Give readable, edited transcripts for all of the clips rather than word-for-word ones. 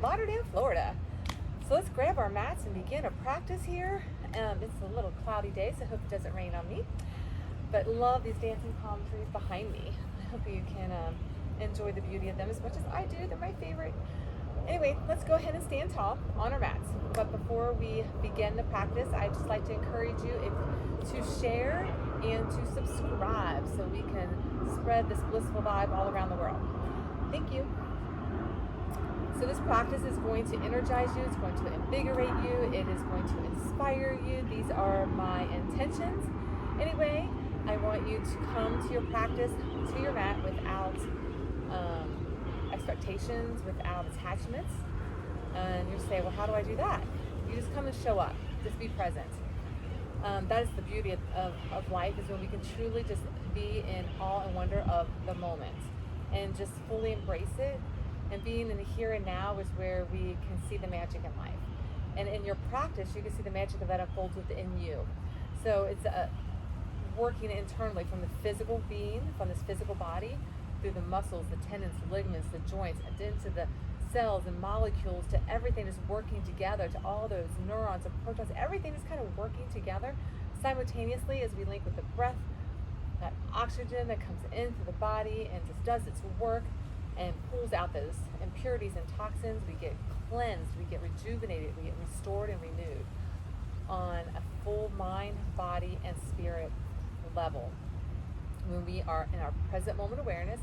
Lauderdale, Florida. So let's grab our mats and begin a practice here. It's a little cloudy day, so I hope it doesn't rain on me. But love these dancing palm trees behind me. I hope you can enjoy the beauty of them as much as I do. They're my favorite. Anyway, let's go ahead and stand tall on our mats. But before we begin the practice, I'd just like to encourage you to share and to subscribe so we can spread this blissful vibe all around the world. Thank you. So this practice is going to energize you, it's going to invigorate you, it is going to inspire you. These are my intentions. Anyway, I want you to come to your practice, to your mat without expectations, without attachments. And you say, well, how do I do that? You just come and show up, just be present. That is the beauty of life, is when we can truly just be in awe and wonder of the moment and just fully embrace it. And being in the here and now is where we can see the magic in life. And in your practice, you can see the magic of that unfolds within you. So it's working internally from the physical being, from this physical body, through the muscles, the tendons, the ligaments, the joints, and into the cells and molecules, to everything is working together, to all those neurons and protons. Everything is kind of working together simultaneously as we link with the breath, that oxygen that comes into the body and just does its work and pulls out those impurities and toxins. We get cleansed, we get rejuvenated, we get restored and renewed on a full mind, body, and spirit level. When we are in our present moment awareness,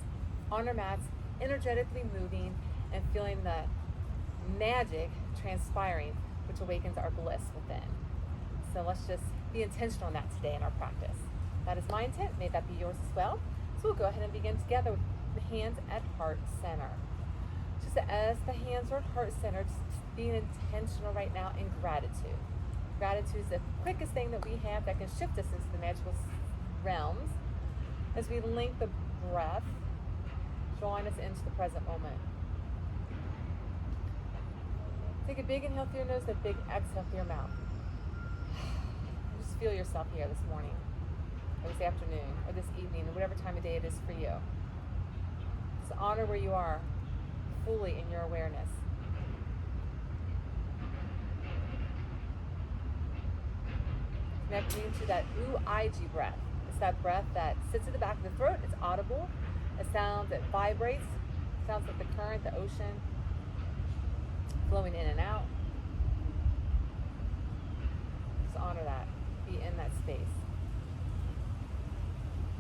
on our mats, energetically moving and feeling the magic transpiring, which awakens our bliss within. So let's just be intentional on that today in our practice. That is my intent. May that be yours as well. So we'll go ahead and begin together with the hands at heart center. Just as the hands are at heart center, just being intentional right now in gratitude. Gratitude is the quickest thing that we have that can shift us into the magical realms as we link the breath, drawing us into the present moment. Take a big inhale through your nose, a big exhale through your mouth. Just feel yourself here this morning, or this afternoon, or this evening, or whatever time of day it is for you. Just honor where you are, fully in your awareness. Connecting to that Uu-Ig breath. It's that breath that sits at the back of the throat. It's audible. A sound that vibrates. It sounds like the current, the ocean, flowing in and out. Just honor that. Be in that space.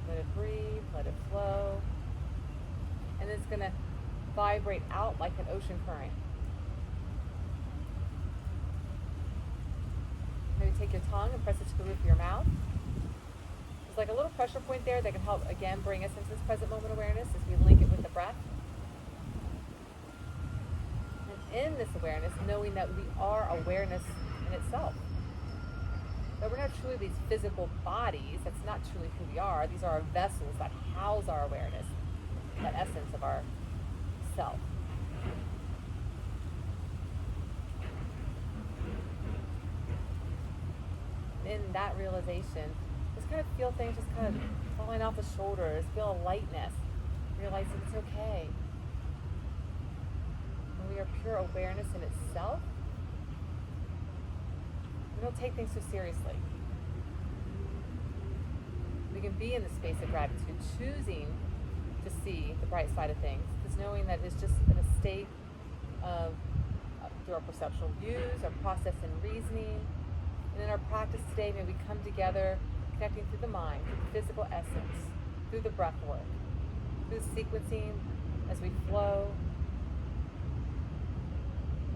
Let it breathe. Let it flow. And it's going to vibrate out like an ocean current. Maybe take your tongue and press it to the roof of your mouth. There's like a little pressure point there that can help, again, bring us into this present moment awareness as we link it with the breath. And in this awareness, knowing that we are awareness in itself. That we're not truly these physical bodies. That's not truly who we are. These are our vessels that house our awareness, that essence of our self. In that realization, just kind of feel things just kind of falling off the shoulders, feel a lightness, realizing it's okay. When we are pure awareness in itself, we don't take things so seriously. We can be in the space of gratitude, choosing to see the bright side of things, because knowing that it's just in a state of, through our perceptual views, our process and reasoning. And in our practice today, may we come together, connecting through the mind, through the physical essence, through the breath work, through the sequencing as we flow.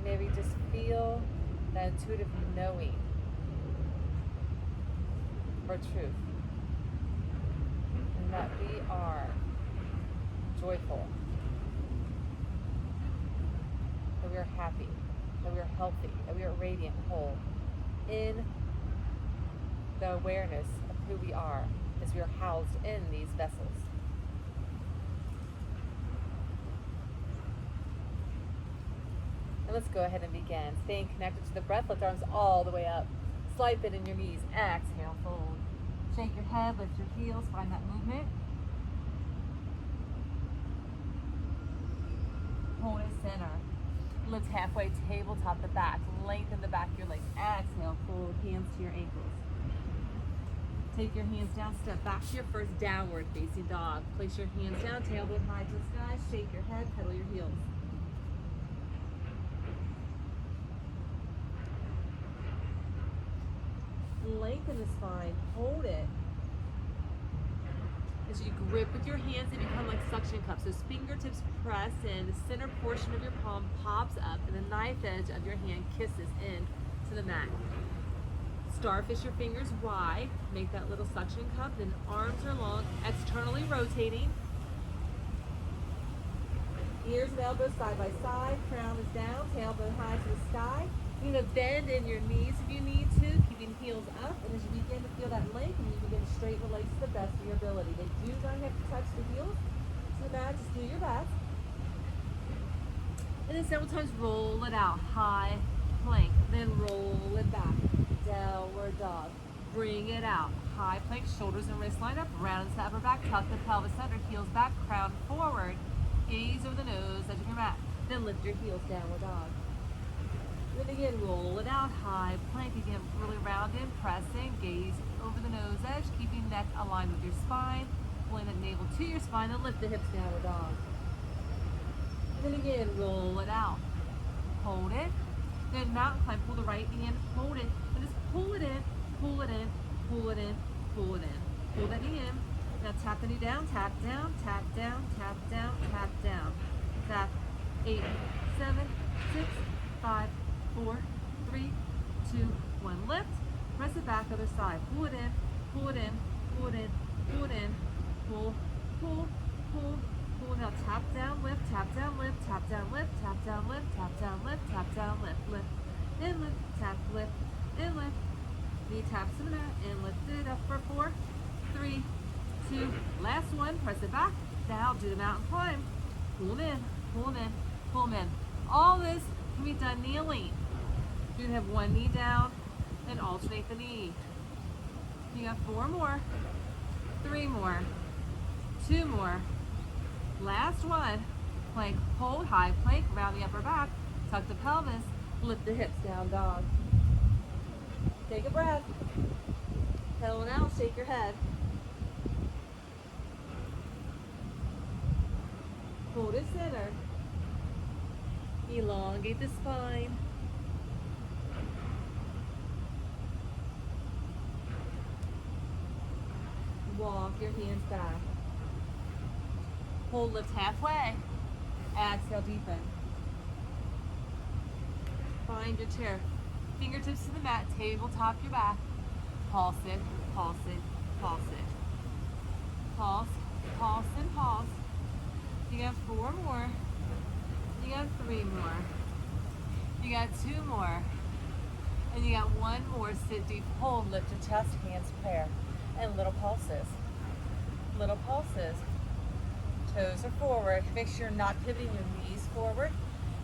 May we just feel that intuitive knowing for truth. And that we are joyful, that we are happy, that we are healthy, that we are radiant and whole in the awareness of who we are as we are housed in these vessels. And let's go ahead and begin. Staying connected to the breath, lift arms all the way up. Slide bend in your knees. Exhale, fold. Shake your head, lift your heels, find that movement. Hold it center. Lift halfway, tabletop the back. Lengthen the back of your legs. Exhale, fold hands to your ankles. Take your hands down, step back to your first downward facing dog. Place your hands down, tailbone high to the sky. Shake your head, pedal your heels. Lengthen the spine, hold it. As you grip with your hands, they become like suction cups. So fingertips press in, the center portion of your palm pops up, and the knife edge of your hand kisses in to the mat. Starfish your fingers wide, make that little suction cup, then arms are long, externally rotating. Ears and elbows side by side, crown is down, tailbone high to the sky. You're gonna bend in your knees if you need to, keeping heels up, and as you begin to feel that length, and you begin to straighten the legs to the best of your ability. They do not have to touch the heels to the mat, just do your best. And then several times roll it out, high plank, then roll it back, downward dog. Bring it out, high plank, shoulders and wrists line up, round into the upper back, tuck the pelvis under, heels back, crown forward, gaze over the nose, edge of your mat. Then lift your heels, downward dog. Then again, roll it out, high plank, again, really round in, pressing, gaze over the nose edge, keeping neck aligned with your spine, pulling the navel to your spine, and lift the hips, downward dog. And then again, roll it out, hold it, then mountain climb, pull the right hand, hold it, and just pull it in, pull it in, pull it in, pull it in. Pull that knee in. Now tap the knee down, tap down, tap down, tap down, tap down. Tap 8, 7, 6, 5, 4, 3, 2, 1. Lift. Press it back, other side. Pull it in, pull it in, pull it in, pull it in. Pull, pull, pull, pull. Now tap down, lift, tap down, lift, tap down, lift, tap down, lift, tap down, lift, tap down, lift, lift, and lift, tap, lift, and lift. Knee taps to the mat and lift it up for 4, 3, 2. Last one. Press it back. Down. Do the mountain climb. Pull them in, pull them in, pull them in. All this can be done kneeling. You can have one knee down and alternate the knee. You got 4 more, 3 more, 2 more. Last one. Plank, hold, high plank, round the upper back, tuck the pelvis, lift the hips, down dog. Take a breath. Pedal it out, shake your head. Hold it center. Elongate the spine. Walk your hands back. Hold, lift halfway. Exhale, deepen. Find your chair. Fingertips to the mat, tabletop your back. Pulse it, pulse it, pulse it. Pulse, pulse, and pulse. You got 4 more. You got 3 more. You got 2 more. And you got 1 more. Sit deep, hold, lift your chest, hands prayer. And little pulses. Little pulses. Toes are forward. Make sure you're not pivoting your knees forward.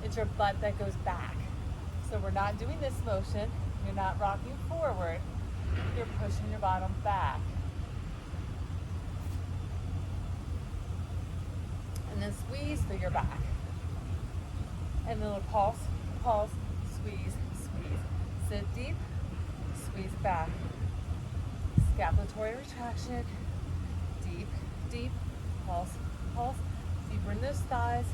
It's your butt that goes back. So we're not doing this motion. You're not rocking forward. You're pushing your bottom back. And then squeeze through your back. And then a little pulse, pulse, squeeze, squeeze. Sit deep, squeeze back. Scapulatory retraction. Deep, deep, pulse, pulse. Deeper in those thighs.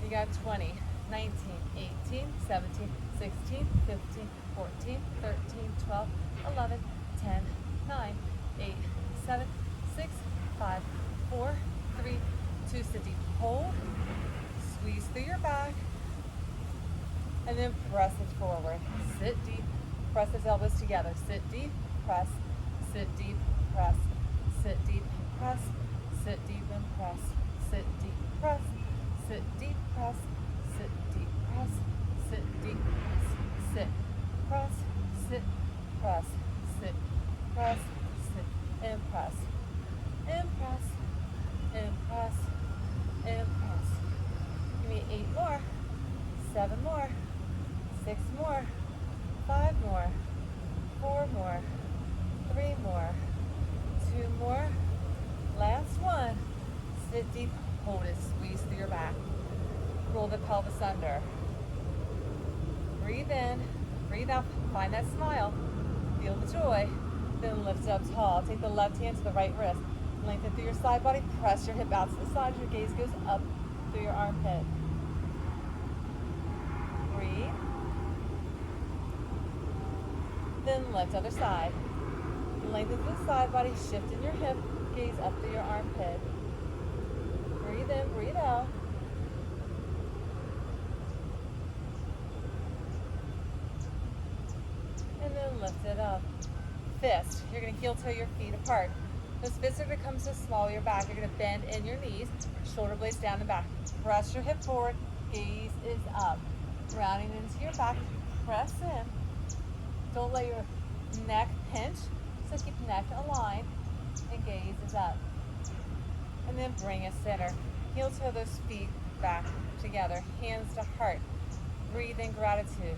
You got 20. 19, 18, 17, 16, 15, 14, 13, 12, 11, 10, 9, 8, 7, 6, 5, 4, 3, 2. Sit deep. Hold. Squeeze through your back. And then press it forward. Sit deep. Press those elbows together. Sit deep. Press. Sit deep. Press. Sit deep. Press. Sit deep and press. Sit deep. Press. Sit deep. Press. Sit deep, press, sit deep, press, sit, press, sit, press, sit, press, sit, and press, and press, and press, and press. Give me 8 more, 7 more, 6 more, 5 more, 4 more, 3 more, 2 more. Last one. Sit deep, hold it, squeeze through your back. Roll the pelvis under. Breathe in, breathe out, find that smile. Feel the joy. Then lift up tall. Take the left hand to the right wrist. Lengthen through your side body. Press your hip out to the side. Your gaze goes up through your armpit. Breathe. Then lift other side. Lengthen through the side body. Shift in your hip. Gaze up through your armpit. Breathe in, breathe out. And then lift it up. Fist. You're going to heel toe your feet apart. Those fists are going to come so small with your back. You're going to bend in your knees, shoulder blades down and back. Press your hip forward. Gaze is up. Rounding into your back. Press in. Don't let your neck pinch. So keep neck aligned. And gaze is up. And then bring it center. Heel toe those feet back together. Hands to heart. Breathe in gratitude.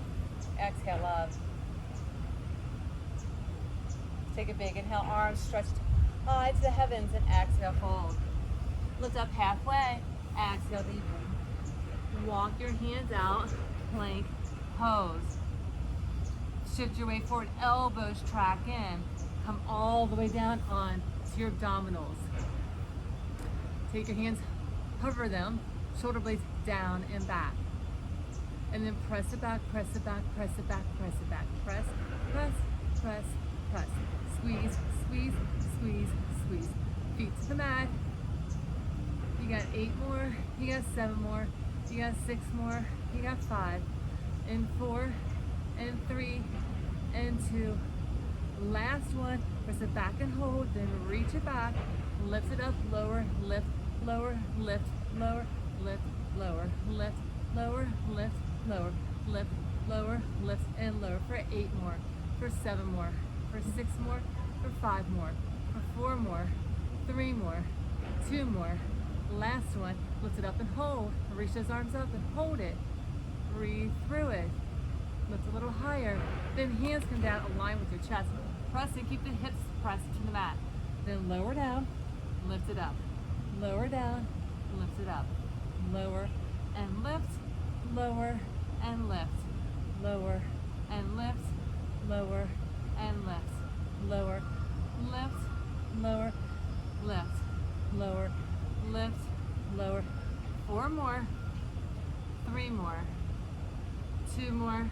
Exhale love. Take a big inhale, arms stretched high to the heavens, and exhale, fold. Lift up halfway, exhale deeper. Walk your hands out, plank pose. Shift your weight forward, elbows track in. Come all the way down on to your abdominals. Take your hands, hover them, shoulder blades down and back. And then press it back, press it back, press it back, press it back. Press, press, press, press. Squeeze, squeeze, squeeze, squeeze. Feet to the mat. You got 8 more, you got 7 more, you got 6 more, you got 5, and 4, and 3, and 2. Last one, press it back and hold, then reach it back, lift it up, lower, lift, lower, lift, lower, lift, lower, lift, lower, lift, lower, lift, lower, lift, and lower for 8 more, for 7 more, for 6 more, for 5 more, for 4 more, 3 more, 2 more. Last one, lift it up and hold. Reach those arms up and hold it. Breathe through it. Lift a little higher. Then hands come down, align with your chest. Press and keep the hips pressed to the mat. Then lower down, lift it up. Lower down, lift it up. Lower and lift, lower and lift. Lower and lift, lower and lift. Lower, lift, lower, lift, lower, lift, lower. 4 more, 3 more, 2 more.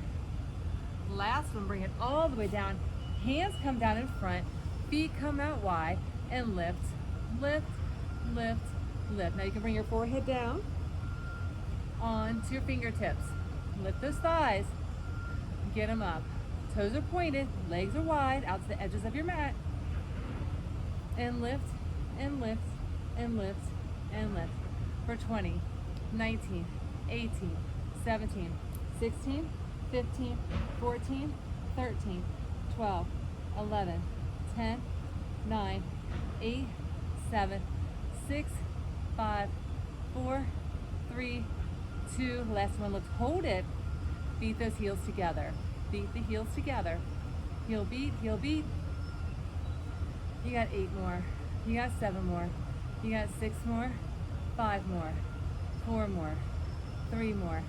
Last one, bring it all the way down. Hands come down in front, feet come out wide, and lift, lift, lift, lift. Now you can bring your forehead down onto your fingertips. Lift those thighs, get them up. Toes are pointed, legs are wide, out to the edges of your mat. And lift, and lift, and lift, and lift. For 20, 19, 18, 17, 16, 15, 14, 13, 12, 11, 10, 9, 8, 7, 6, 5, 4, 3, 2. Last one, let's hold it. Beat those heels together. Beat the heels together. Heel beat, heel beat. You got 8 more. You got 7 more. You got 6 more. 5 more. 4 more. 3 more.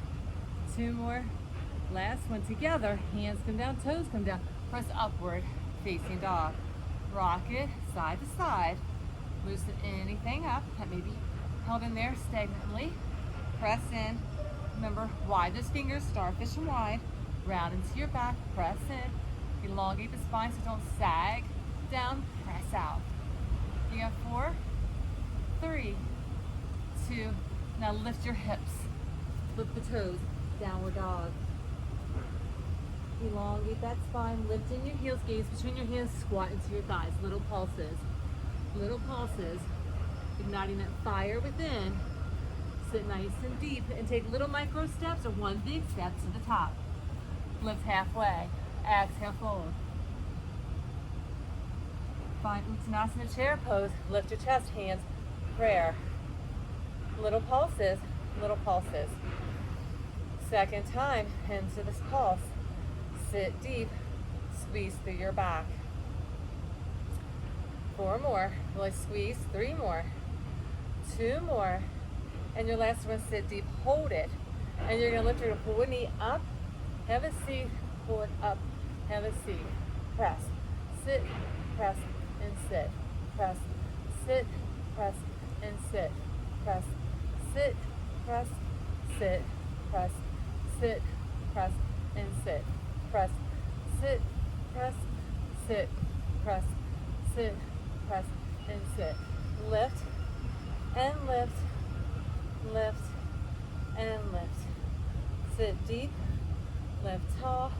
2 more. Last one together. Hands come down, toes come down. Press upward, facing dog. Rock it side to side. Loosen anything up that may be held in there stagnantly. Press in. Remember, wide those fingers, starfish and wide. Round into your back, press in. Elongate the spine so don't sag down, press out. You got 4, 3, 2. Now lift your hips. Lift the toes, downward dog. Elongate that spine, lift in your heels, gaze between your hands, squat into your thighs. Little pulses. Little pulses. Igniting that fire within. Sit nice and deep and take little micro steps or one big step to the top. Lift halfway. Exhale, fold. Find Uttanasana chair pose. Lift your chest, hands, prayer. Little pulses, little pulses. Second time into this pulse. Sit deep, squeeze through your back. 4 more, really squeeze. 3 more, 2 more. And your last one, sit deep, hold it. And you're gonna lift your pull one knee up, have a seat, pull it up, have a seat. Press, sit, press, and sit. Press, sit, press, and sit. Press, sit, press, sit, press, sit, press, and sit. Press, sit, press, sit, press, sit, press, and sit. Lift, and lift, lift, and lift. Sit deep, lift tall.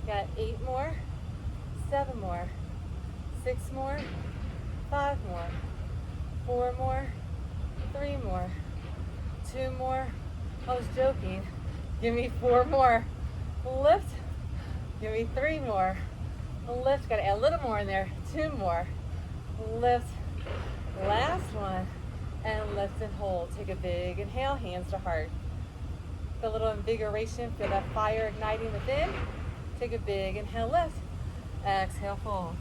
Got 8 more, 7 more, 6 more, 5 more, 4 more, 3 more, 2 more. I was joking. Give me 4 more. Lift. Give me 3 more. Lift. Got to add a little more in there. 2 more. Lift. Last one. And lift and hold. Take a big inhale, hands to heart. A little invigoration, feel that fire igniting within. Take a big inhale, lift. Exhale, fold.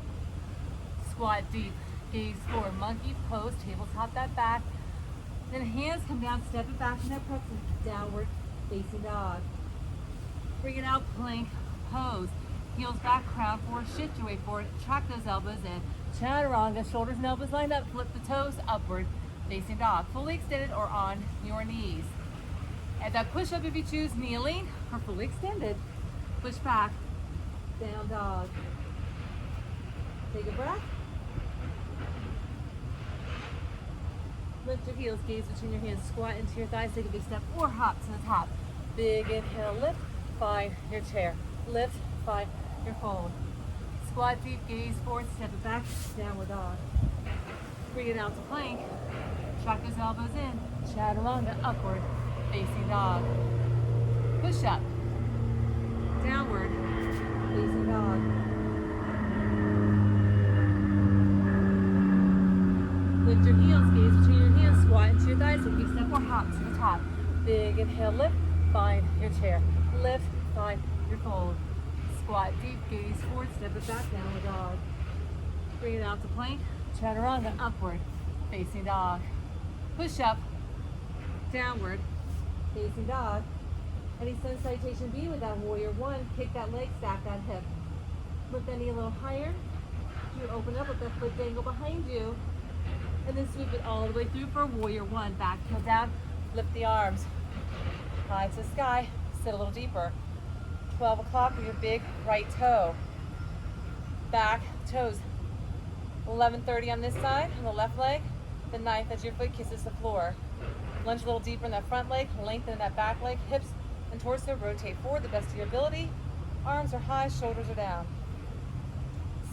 Squat deep, gaze forward, monkey pose, tabletop that back. Then hands come down, step it back in that press, downward facing dog. Bring it out, plank pose. Heels back, crown forward, shift your weight forward, track those elbows in. Chaturanga, shoulders and elbows lined up, flip the toes upward, facing dog. Fully extended or on your knees. At that push up if you choose, kneeling or fully extended. Push back, down dog. Take a breath. Lift your heels, gaze between your hands, squat into your thighs, take a big step or hop to the top. Big inhale, lift, find your chair. Lift, find your fold. Squat deep, gaze forward, step it back, downward dog. Bring it out to plank. Track those elbows in. Chaturanga, upward, facing dog. Push up. Downward, facing dog. Lift your heels, gaze between your hands, squat into your thighs, take a big step or hop to the top. Big inhale, lift, find your chair. Lift, find your fold. Squat deep, gaze forward, step it back, downward dog. Bring it out to plank. Chaturanga, upward, facing dog. Push up, downward, facing dog. Any sun salutation B with that warrior one. Kick that leg, stack that hip. Lift that knee a little higher. You open up with that foot dangle behind you. And then sweep it all the way through for warrior one. Back heel down, lift the arms. High to the sky, sit a little deeper. 12 o'clock with your big right toe. Back toes. 11:30 on this side, on the left leg. The 9th as your foot kisses the floor. Lunge a little deeper in that front leg, lengthen that back leg, hips and torso rotate forward the best of your ability. Arms are high, shoulders are down.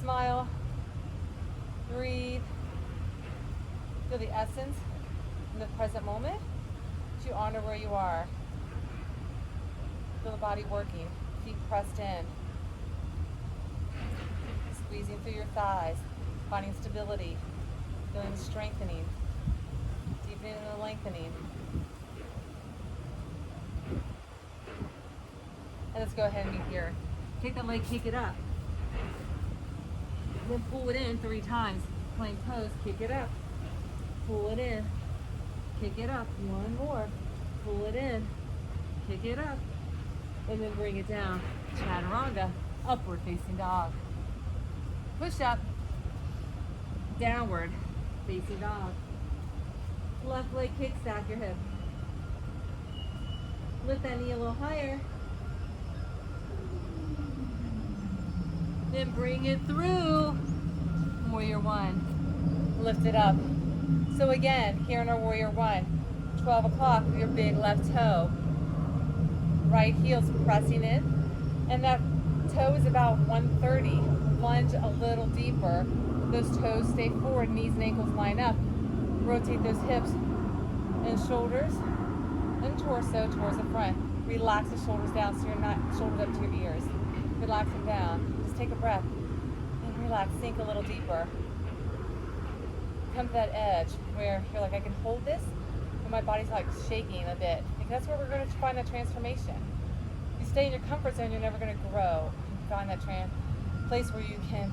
Smile, breathe. Feel the essence in the present moment. To honor where you are. Feel the body working, feet pressed in. Squeezing through your thighs, finding stability, feeling the strengthening, deepening and the lengthening. And let's go ahead and meet here. Kick that leg, kick it up. Then pull it in 3 times. Plank pose, kick it up. Pull it in, kick it up. 1 more. Pull it in, kick it up. And then bring it down. Chaturanga, upward facing dog. Push up, downward facing dog. Left leg kick, stack your hip. Lift that knee a little higher. Then bring it through. Warrior one. Lift it up. So again, here in our warrior one, 12 o'clock with your big left toe. Right heel's pressing in. And that toe is about 130. Lunge a little deeper. Those toes stay forward, knees and ankles line up. Rotate those hips and shoulders and torso towards the front. Relax the shoulders down so you're not shoulders up to your ears. Relax them down. Just take a breath and relax, sink a little deeper. Come to that edge where you're like, I can hold this, but my body's like shaking a bit. Because that's where we're going to find that transformation. If you stay in your comfort zone, you're never going to grow. You find that place where you can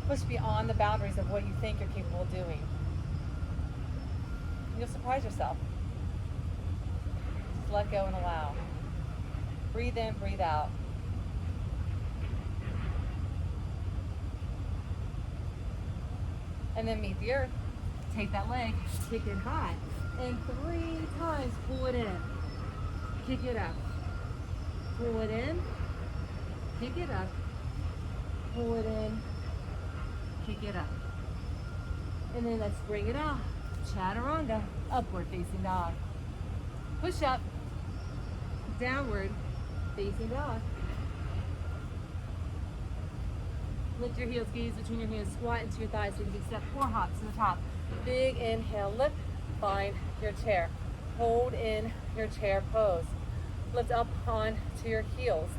push beyond the boundaries of what you think you're capable of doing. You'll surprise yourself. Just let go and allow. Breathe in, breathe out. And then meet the earth. Take that leg, kick it high. And 3 times, pull it in. Kick it up. Pull it in. Kick it up. Pull it in. Kick it up. And then let's bring it out. Chaturanga, upward facing dog. Push up, downward facing dog. Lift your heels, gaze between your hands, squat into your thighs so you can step 4 hops to the top. Big inhale, lift, find your chair. Hold in your chair pose. Lift up onto your heels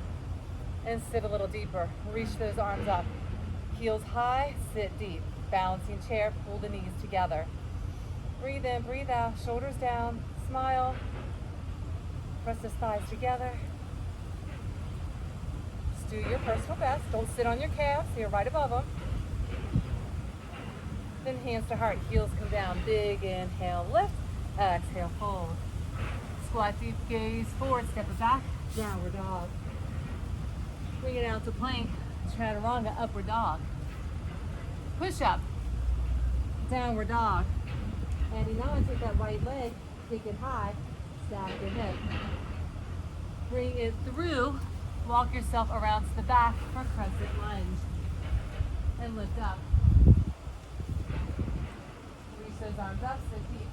and sit a little deeper. Reach those arms up. Heels high, sit deep. Balancing chair, pull the knees together. Breathe in, breathe out, shoulders down, smile. Press those thighs together. Just do your personal best. Don't sit on your calves, so you're right above them. Then hands to heart, heels come down. Big inhale, lift. Exhale, fold. Squat deep, gaze forward, step it back, downward dog. Bring it out to plank, chaturanga, upward dog. Push up, downward dog. And now take that right leg, kick it high, stack your hip. Bring it through, walk yourself around to the back for crescent lunge. And lift up. Reach those arms up, sit deep.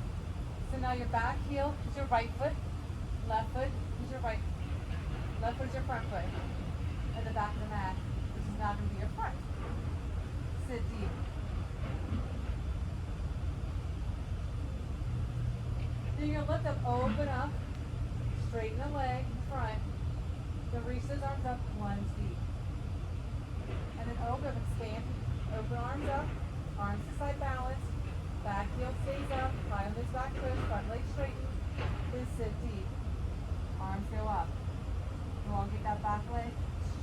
So now your back heel is your right foot, left foot is your right, left foot is your front foot. And the back of the mat, which is now going to be your front. Sit deep. Then you're going to lift up, open up, straighten the leg in front. Then reach those arms up, lunge deep. And then open up, expand, open arms up, arms to side balance, back heel stays up, fly on those back toes, front leg straightens, then sit deep. Arms go up. Elongate that back leg,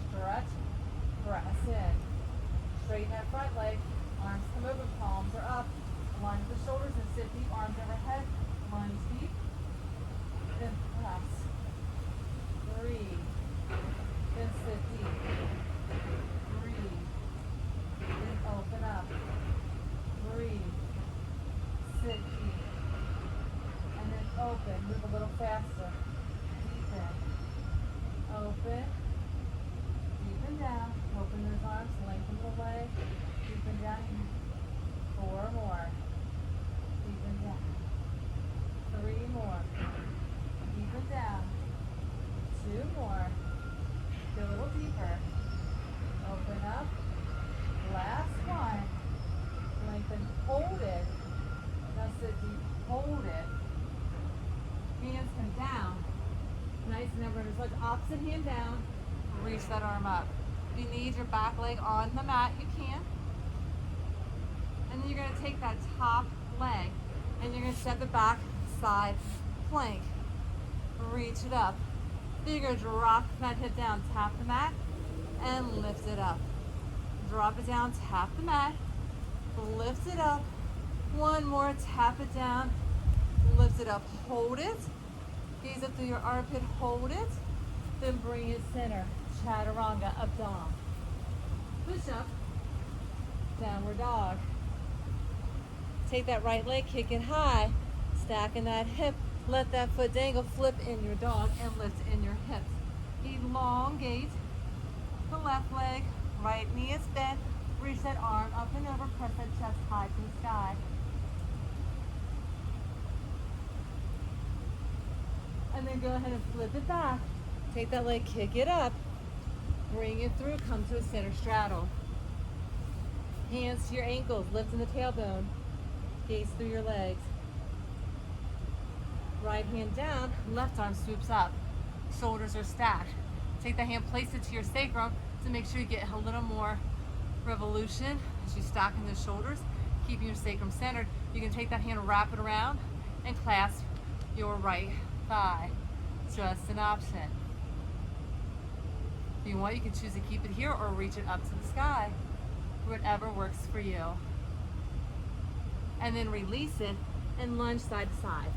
stretch, press in. Straighten that front leg, arms come over, palms are up. Align with the shoulders and sit deep, arms overhead, lunge deep. Then press. Breathe. Then sit deep. Breathe. Then open up. Breathe. Sit deep. And then open. Move a little faster. Deepen. Open. Deepen down. Open those arms. Lengthen the leg. Deepen down. 4 more. Deepen down. 3 more. Deepen down. 2 more. Go a little deeper. Open up. Last one. Lengthen. Hold it. Now sit deep. Hold it. Hands come down. Nice. And then we're going to touch opposite hand down. Reach that arm up. If you need your back leg on the mat, you can. And then you're going to take that top leg and you're going to step it back, side plank. Reach it up. Then you're going to drop that hip down, tap the mat, and lift it up. Drop it down, tap the mat, lift it up. One more, tap it down, lift it up, hold it. Gaze up through your armpit, hold it. Then bring it center, chaturanga, up dog. Push up, downward dog. Take that right leg, kick it high, stacking that hip, let that foot dangle, flip in your dog, and lift in your hips. Elongate the left leg, right knee is bent, reach that arm up and over, press that chest high to the sky. And then go ahead and flip it back. Take that leg, kick it up, bring it through, come to a center straddle. Hands to your ankles, lifting the tailbone. Gaze through your legs. Right hand down, left arm swoops up. Shoulders are stacked. Take the hand, place it to your sacrum to make sure you get a little more revolution as you stack in the shoulders, keeping your sacrum centered. You can take that hand, wrap it around, and clasp your right thigh. Just an option. If you want, you can choose to keep it here or reach it up to the sky. Whatever works for you. And then release it and lunge side to side.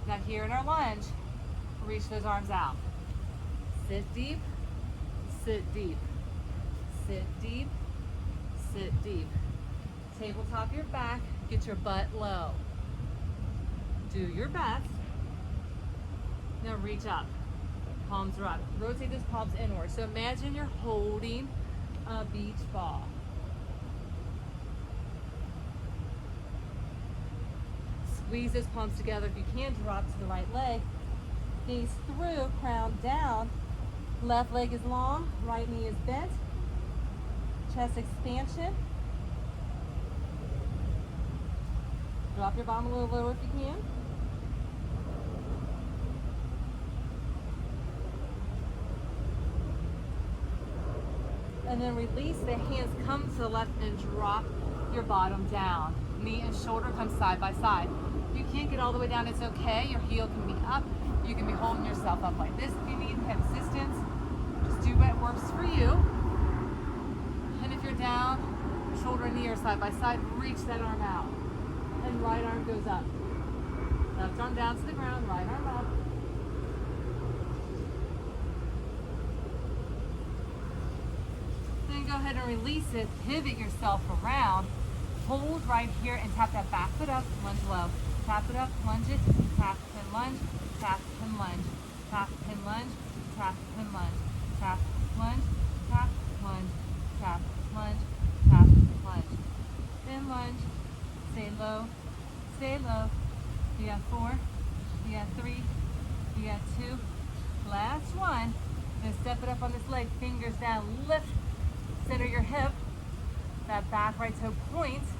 Now here in our lunge, reach those arms out. Sit deep, sit deep, sit deep, sit deep. Tabletop your back, get your butt low. Do your best. Now reach up, palms are up. Rotate those palms inward. So imagine you're holding a beach ball. Squeeze those palms together. If you can, drop to the right leg. Gaze through, crown down. Left leg is long, right knee is bent. Chest expansion. Drop your bottom a little lower if you can. And then release the hands, come to the left and drop your bottom down. Knee and shoulder come side by side. If you can't get all the way down, it's okay. Your heel can be up. You can be holding yourself up like this if you need hip assistance. Just do what works for you. And if you're down, shoulder and knee are side by side, reach that arm out. And right arm goes up. Left arm down to the ground, right arm up. Then go ahead and release it, pivot yourself around. Hold right here and tap that back foot up, lunge low. Tap it up, lunge it, tap and lunge, tap and lunge, tap and lunge, tap and lunge, tap, lunge, tap, lunge, tap, lunge, tap, lunge. Then lunge, stay low, stay low. You got 4, you got 3, you got 2. Last one. Then step it up on this leg, fingers down, lift, center your hip. That back right toe points.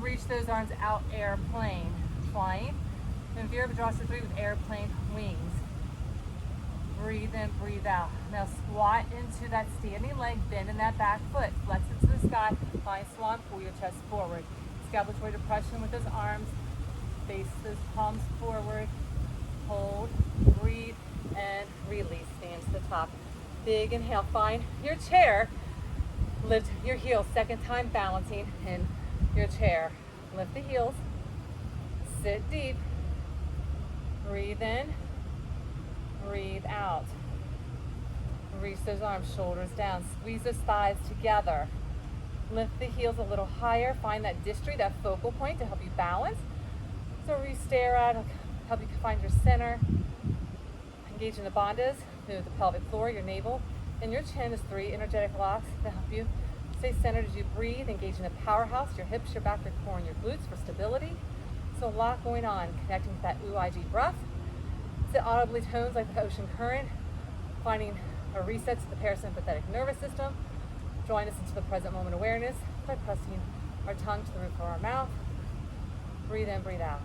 Reach those arms out, airplane, flying. Then Virabhadrasana 3 with airplane wings. Breathe in, breathe out. Now squat into that standing leg, bend in that back foot. Flex it to the sky, find swan, pull your chest forward. Scapulatory depression with those arms. Face those palms forward. Hold, breathe, and release. Stand to the top. Big inhale, find your chair. Lift your heels, second time balancing in your chair. Lift the heels, sit deep, breathe in, breathe out. Reach those arms, shoulders down, squeeze those thighs together. Lift the heels a little higher, find that distri, that focal point to help you balance. So where you stare at, help you find your center. Engage in the bandhas, move the pelvic floor, your navel, and your chin is 3 energetic locks to help you stay centered as you breathe. Engage in the powerhouse, your hips, your back, your core, and your glutes for stability. So a lot going on, connecting with that UIG breath. Sit audibly tones like the ocean current, finding a reset to the parasympathetic nervous system. Join us into the present moment awareness by pressing our tongue to the roof of our mouth. Breathe in, breathe out.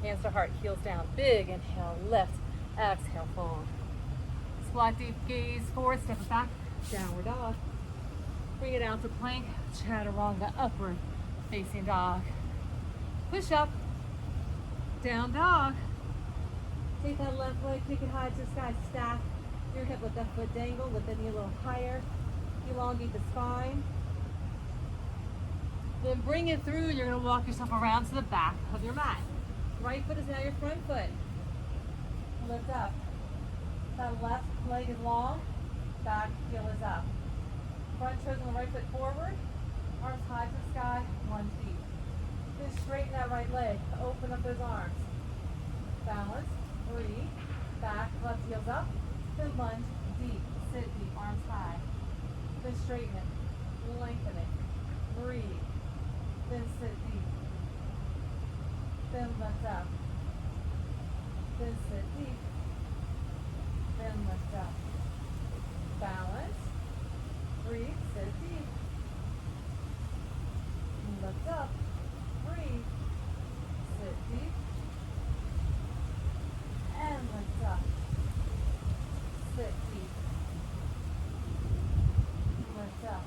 Hands to heart, heels down. Big inhale, lift. Exhale, fold. Squat deep, gaze forward, step it back, downward dog. Bring it out to plank, chaturanga, upward facing dog. Push up, down dog. Take that left leg, kick it high to the sky, stack your hip, let that foot dangle, lift that knee a little higher, elongate the spine. Then bring it through, and you're gonna walk yourself around to the back of your mat. Right foot is now your front foot. Lift up. That left leg is long, back heel is up. Front toes on the right foot forward, arms high to the sky, lunge deep. Then straighten that right leg, open up those arms. Balance, breathe, back, left heel's up, then lunge deep, sit deep, arms high. Then straighten it, lengthen it, breathe, then sit deep. Then lift up, then sit deep. Then lift up. Balance. Breathe. Sit deep. Lift up. Breathe. Sit deep. And lift up. Sit deep. Lift up.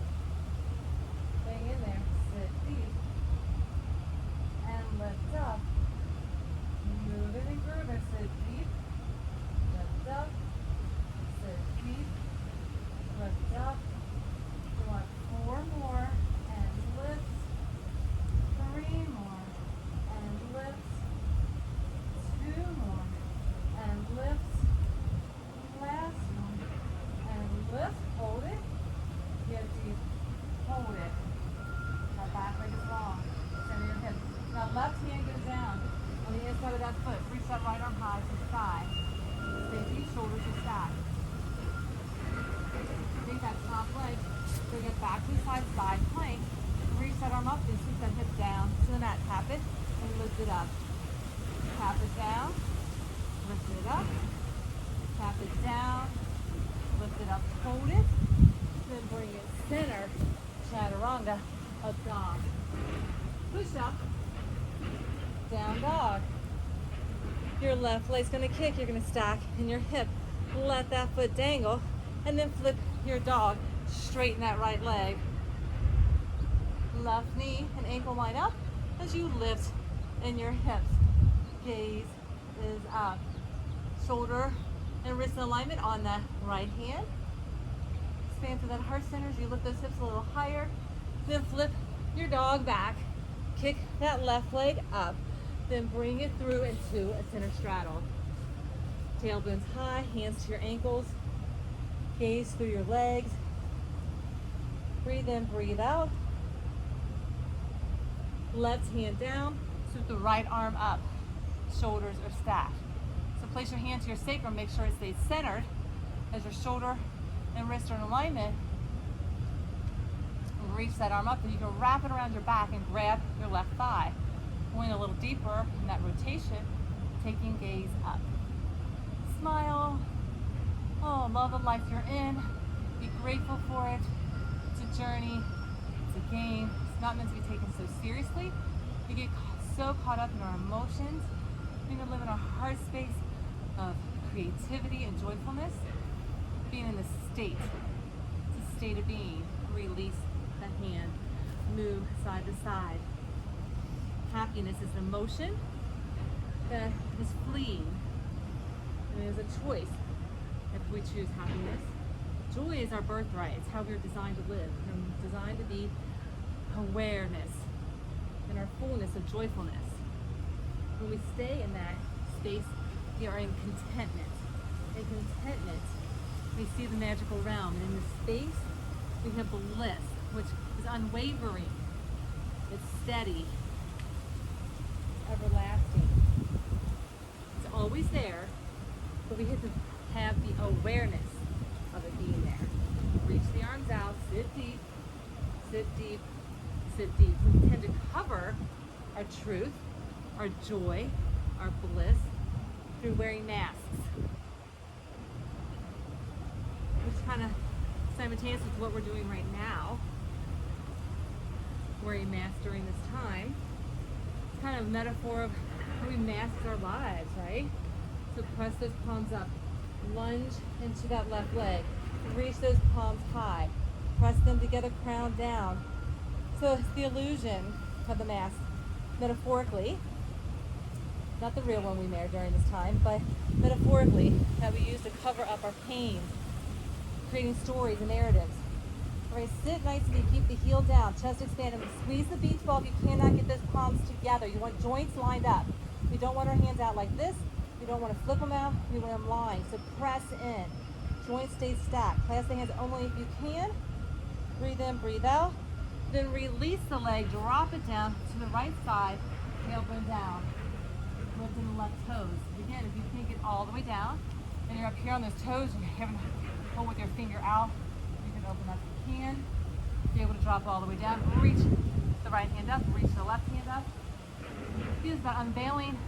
Hang in there. Sit deep. And lift up. Move it and groove it. Sit deep. back to the side, side plank. Reach that arm up and scoop that hip down to the mat. Tap it and lift it up. Tap it down, lift it up. Tap it down, lift it up, hold it. Then bring it center, chaturanga, up dog. Push up, down dog. Your left leg's gonna kick, you're gonna stack in your hip. Let that foot dangle, and then flip your dog. Straighten that right leg. Left knee and ankle line up as you lift in your hips. Gaze is up. Shoulder and wrist in alignment on the right hand. Expand to that heart center as you lift those hips a little higher. Then flip your dog back. Kick that left leg up. Then bring it through into a center straddle. Tailbones high, hands to your ankles. Gaze through your legs. Breathe in, breathe out. Left hand down, sweep the right arm up. Shoulders are stacked. So place your hand to your sacrum, make sure it stays centered as your shoulder and wrist are in alignment. Reach that arm up, and you can wrap it around your back and grab your left thigh. Going a little deeper in that rotation, taking gaze up. Smile. Oh, love the life you're in. Be grateful for it. It's a journey. It's a game. It's not meant to be taken so seriously. We get so caught up in our emotions. We need to live in a heart space of creativity and joyfulness. Being in this state. It's a state of being. Release the hand. Move side to side. Happiness is an emotion that is fleeting. And it is a choice if we choose happiness. Joy is our birthright. It's how we're designed to live. We're designed to be awareness and our fullness of joyfulness. When we stay in that space, we are in contentment. In contentment, we see the magical realm. And in this space, we have bliss, which is unwavering. It's steady. It's everlasting. It's always there, but we have to have the awareness of it being there. Reach the arms out, sit deep, sit deep, sit deep. We tend to cover our truth, our joy, our bliss through wearing masks. Which is kind of simultaneous with what we're doing right now. Wearing masks during this time. It's kind of a metaphor of how we mask our lives, right? So press those palms up. Lunge into that left leg. Reach those palms high. Press them together, crown down. So it's the illusion of the mask, metaphorically, not the real one we wear during this time, but metaphorically, that we use to cover up our pain, creating stories and narratives. All right, sit nice and you keep the heel down, chest expanded. Squeeze the beach ball if you cannot get those palms together. You want joints lined up. We don't want our hands out like this. We don't want to flip them out. We want them lined. So press in. Joints stay stacked. Clasp the hands only if you can. Breathe in, breathe out. Then release the leg, drop it down to the right side, tailbone down. Lift in the left toes. Again, if you can't get all the way down, and you're up here on those toes, and you're having to pull with your finger out, you can open up if you can. Be able to drop all the way down. Reach the right hand up, reach the left hand up. It's about unveiling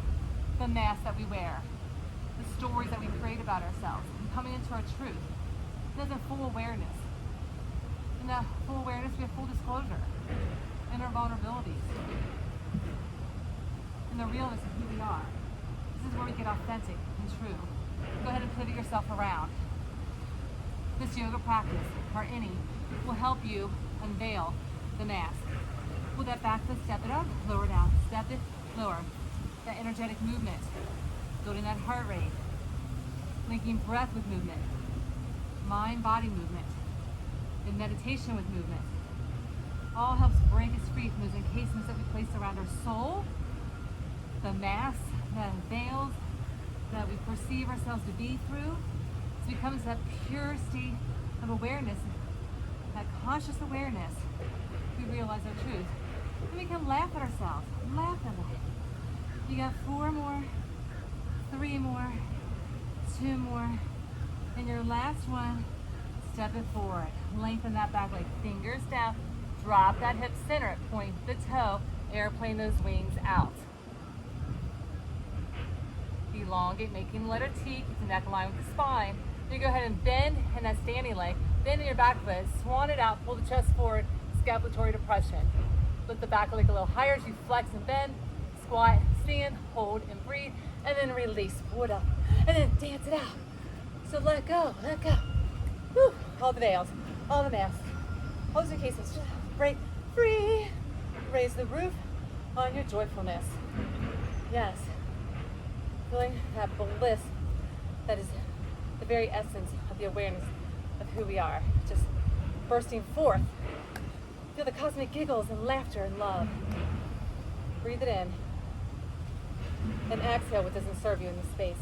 the mask that we wear, the stories that we create about ourselves, and coming into our truth. There's a full awareness. In that full awareness, we have full disclosure and our vulnerabilities and the realness of who we are. This is where we get authentic and true. Go ahead and pivot yourself around. This yoga practice, or any, will help you unveil the mask. Pull that back foot, step it up, lower down, step it, lower. That energetic movement, building that heart rate, linking breath with movement, mind-body movement, and meditation with movement. All helps break us free from those encasements that we place around our soul, the mask that veils that we perceive ourselves to be through. So it becomes that pure state of awareness, that conscious awareness. We realize our truth. And we can laugh at ourselves, laugh at it. You got 4 more, 3 more, 2 more, and your last one, Step it forward. Lengthen that back leg. Fingers down. Drop that hip center it. Point the toe. Airplane those wings out. Elongate, making letter T. Keep the neck aligned with the spine. You go ahead and bend in that standing leg. Bend in your back foot. Swan it out. Pull the chest forward. Scapulatory depression. Lift the back leg a little higher as you flex and bend. Squat, stand, hold, and breathe. And then release. Pull it up. And then dance it out. So let go. Let go. Whew. All the nails. All the masks. Close your cases. Just break free. Raise the roof on your joyfulness. Yes. Feeling that bliss that is the very essence of the awareness of who we are. Just bursting forth. Feel the cosmic giggles and laughter and love. Breathe it in. And exhale what doesn't serve you in this space.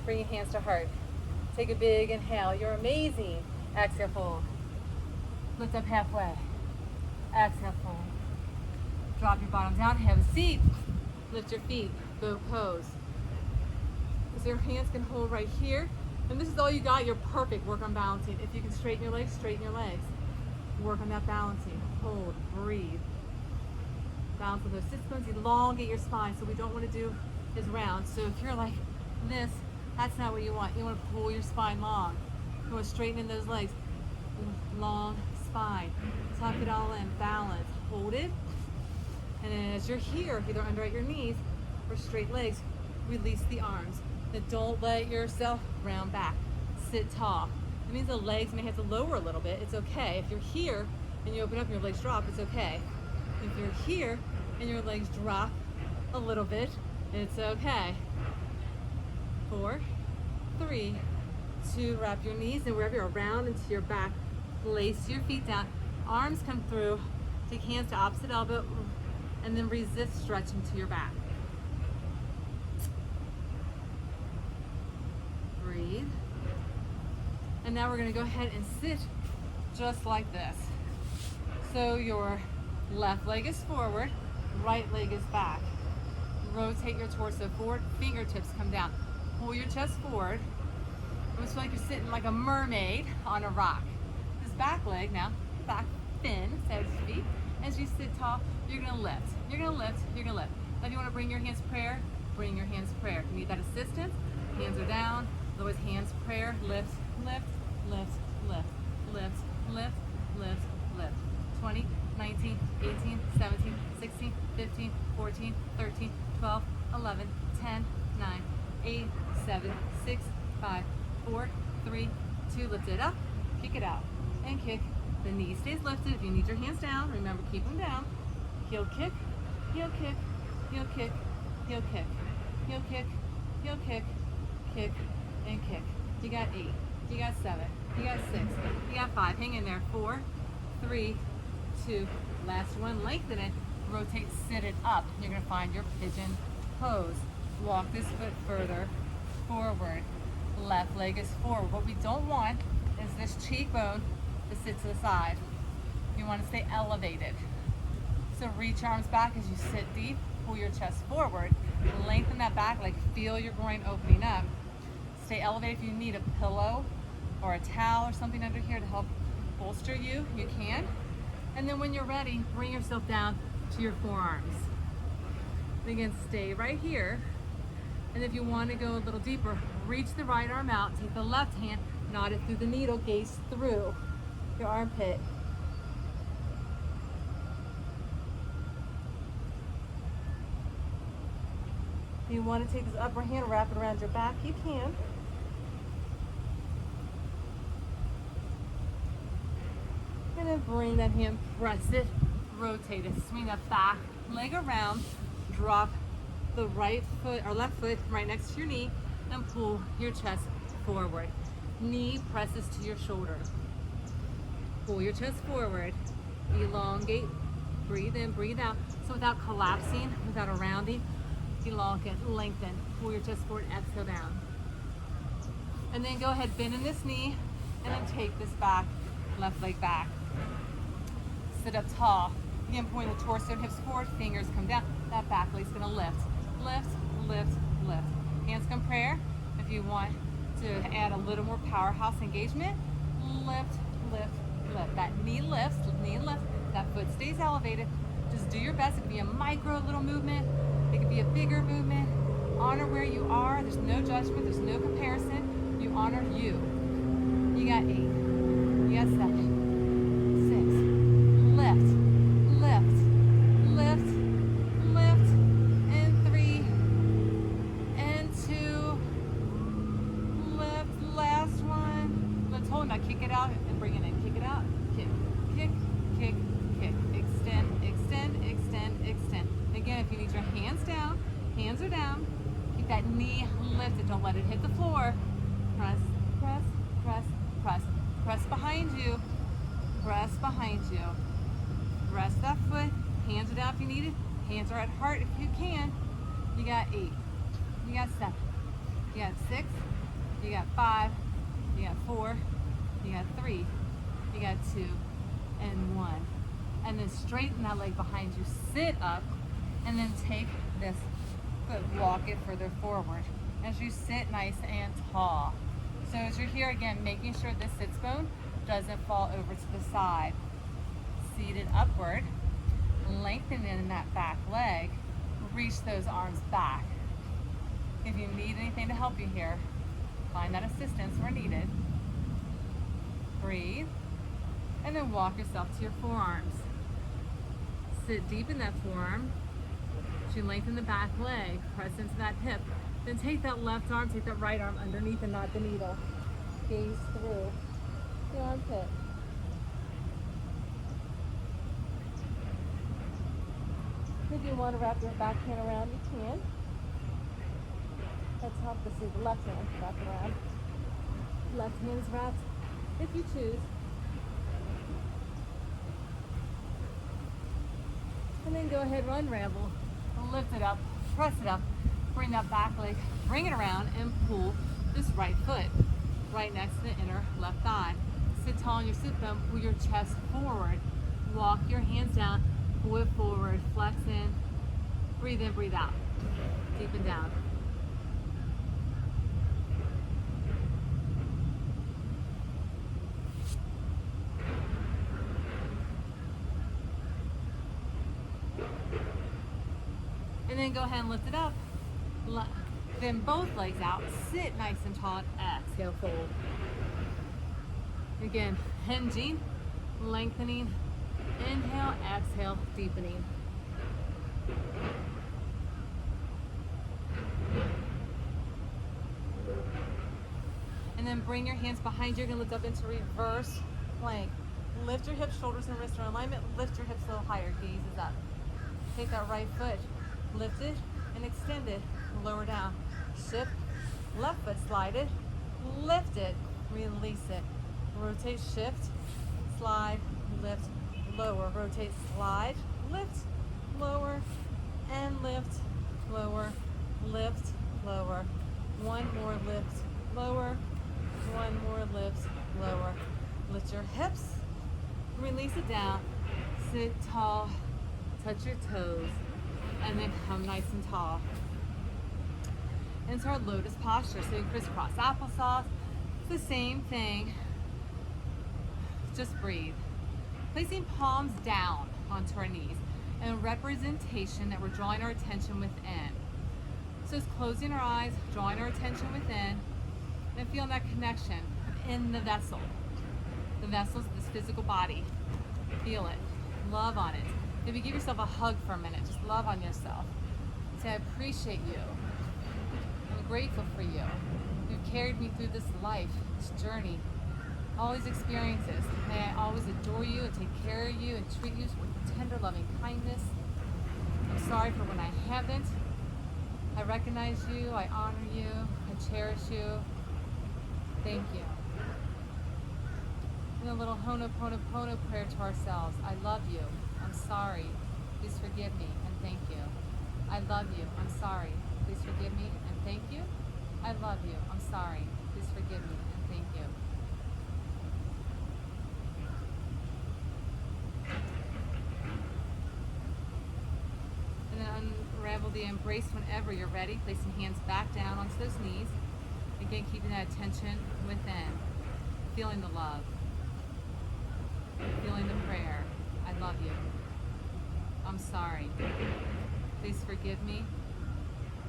Bring your hands to heart. Take a big inhale. You're amazing. Exhale, fold. Lift up halfway. Exhale, fold. Drop your bottom down. Have a seat. Lift your feet. Bow pose. So your hands can hold right here. And this is all you got. You're perfect. Work on balancing. If you can straighten your legs, straighten your legs. Work on that balancing. Hold. Breathe. Balance with those sit bones. Elongate your spine. So we don't want to do is round. So if you're like this, that's not what you want. You want to pull your spine long. You want to straighten in those legs. Long spine. Tuck it all in. Balance. Hold it. And as you're here, either under at your knees or straight legs, release the arms. Then don't let yourself round back. Sit tall. It means the legs may have to lower a little bit. It's okay. If you're here and you open up and your legs drop, it's okay. If you're here and your legs drop a little bit, it's okay. 4, 3, 2, wrap your knees and wherever you're around into your back, place your feet down. Arms come through. Take hands to opposite elbow and then resist stretching to your back. Breathe. And now we're going to go ahead and sit just like this. So your left leg is forward, right leg is back. Rotate your torso forward, fingertips come down. Pull your chest forward. Almost feel like you're sitting like a mermaid on a rock. This back leg now, back fin, so to speak. As you sit tall, you're gonna lift. You're gonna lift, you're gonna lift. Now if you wanna bring your hands to prayer, bring your hands to prayer. If you need that assistance, hands are down, otherwise hands to prayer, lift, lift, lift, lift, lift, lift, lift, lift. 20, 19, 18, 17, 16, 15, 14, 13, 12, 11, 10, 9, 8, 7, 6, 5, 4, 3, 2, lift it up, kick it out, and kick. The knee stays lifted. If you need your hands down, remember, keep them down. Heel kick, heel kick, heel kick, heel kick, heel kick, heel kick, kick, and kick. You got 8, you got 7, you got 6, you got 5. Hang in there. 4, 3, 2, last one. Lengthen it, rotate, sit it up. You're gonna find your pigeon pose. Walk this foot further forward. Left leg is forward. What we don't want is this cheekbone to sit to the side. You want to stay elevated. So reach arms back as you sit deep. Pull your chest forward. Lengthen that back leg. Feel your groin opening up. Stay elevated. If you need a pillow or a towel or something under here to help bolster you, you can. And then when you're ready, bring yourself down to your forearms. And again, stay right here. And if you want to go a little deeper, reach the right arm out. Take the left hand, knot it through the needle, gaze through your armpit. If you want to take this upper hand, wrap it around your back, you can. And then bring that hand, press it, rotate it, swing that back leg around, drop the right foot or left foot right next to your knee, and pull your chest forward. Knee presses to your shoulder. Pull your chest forward, elongate, breathe in, breathe out. So without collapsing, without a rounding, elongate, lengthen, pull your chest forward, exhale down. And then go ahead, bend in this knee, and then take this back, left leg back. Sit up tall. Again, point the torso and hips forward, fingers come down. That back leg's gonna lift. Lift, lift, lift. Hands come prayer. If If you want to add a little more powerhouse engagement, lift, lift, lift. That knee lifts, that foot stays elevated. Just do your best. It could be a micro little movement. It could be a bigger movement. Honor where you are. There's no judgment. There's no comparison. You honor you. You got 8. You got 7. 6. Lift, lift, lift, lift, and 3, and 2. Lift, last one. Let's hold. Now kick it out and bring it in. Kick it out. Kick, kick, kick, kick. Extend, extend, extend, extend. Again, if you need your hands down, hands are down. Keep that knee lifted. Don't let it hit the floor. Press, press, press, press. Press behind you. Press behind you. Rest that foot. Hands are down if you need it. Hands are at heart if you can. You got 8. You got 7. You got 6. You got 5. You got 4. You got 3. You got 2. And 1. And then straighten that leg behind you. Sit up. And then take this foot. Walk it further forward. As you sit nice and tall. So as you're here again, making sure this sits bone doesn't fall over to the side. Seated upward, lengthen in that back leg, reach those arms back. If you need anything to help you here, find that assistance where needed. Breathe, and then walk yourself to your forearms. Sit deep in that forearm. As you lengthen the back leg, press into that hip. Then take that left arm, take that right arm underneath and not the needle. Gaze through the armpit. If you want to wrap your back hand around, you can. Let's help this is the left hand wrapped around. Left hand's wrapped if you choose. And then go ahead, unravel. Lift it up, press it up. Bring that back leg, bring it around, and pull this right foot right next to the inner left thigh. Sit tall on your sit bone, pull your chest forward. Walk your hands down, pull it forward, flex in, breathe out. Deepen down. And then go ahead and lift it up. Then both legs out. Sit nice and tall and exhale, fold. Again, hinging, lengthening. Inhale, exhale, deepening. And then bring your hands behind you. You're going to lift up into reverse plank. Lift your hips, shoulders, and wrists are in alignment. Lift your hips a little higher. Gaze is up. Take that right foot. Lift it and extend it. Lower down. Shift. Left foot, slide it. Lift it. Release it. Rotate, shift. Slide. Lift. Lower. Rotate, slide. Lift. Lower. And lift. Lower. Lift. Lower. One more lift. Lower. One more lift. Lower. Lift your hips. Release it down. Sit tall. Touch your toes. And then come nice and tall. Into our lotus posture. So you crisscross applesauce. It's the same thing. Just breathe. Placing palms down onto our knees. And a representation that we're drawing our attention within. So it's closing our eyes, drawing our attention within, and feeling that connection in the vessel. The vessel is this physical body. Feel it. Love on it. Maybe give yourself a hug for a minute. Just love on yourself. Say, I appreciate you. I'm grateful for you. You've carried me through this life, this journey, all these experiences. May I always adore you and take care of you and treat you with tender, loving kindness. I'm sorry for when I haven't. I recognize you. I honor you. I cherish you. Thank you. And a little Ho'oponopono prayer to ourselves. I love you. I'm sorry. Please forgive me and thank you. I love you. I'm sorry. Please forgive me and thank you. I love you. I'm sorry. Please forgive me and thank you. And then unravel the embrace whenever you're ready. Placing hands back down onto those knees. Again, keeping that attention within, feeling the love, feeling the prayer. I love you. I'm sorry. Please forgive me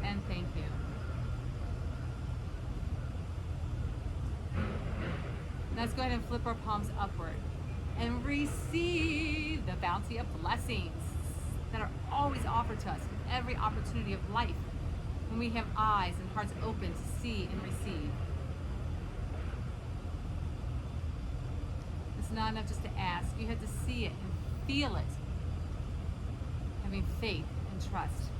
and thank you. Let's go ahead and flip our palms upward and receive the bounty of blessings that are always offered to us in every opportunity of life when we have eyes and hearts open to see and receive. It's not enough just to ask. You have to see it and feel it, having faith and trust.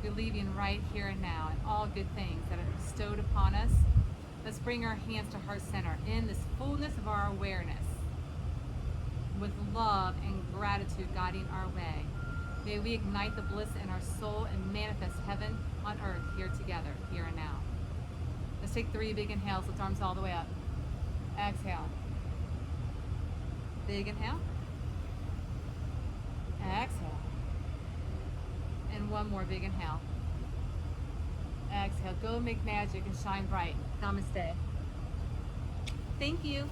Believing right here and now in all good things that are bestowed upon us. Let's bring our hands to heart center in this fullness of our awareness, with love and gratitude guiding our way. May we ignite the bliss in our soul and manifest heaven on earth here together, here and now. Let's take 3 big inhales. Lift arms all the way up. Exhale. Big inhale. Exhale. And 1 more big inhale. Exhale. Go make magic and shine bright. Namaste. Thank you.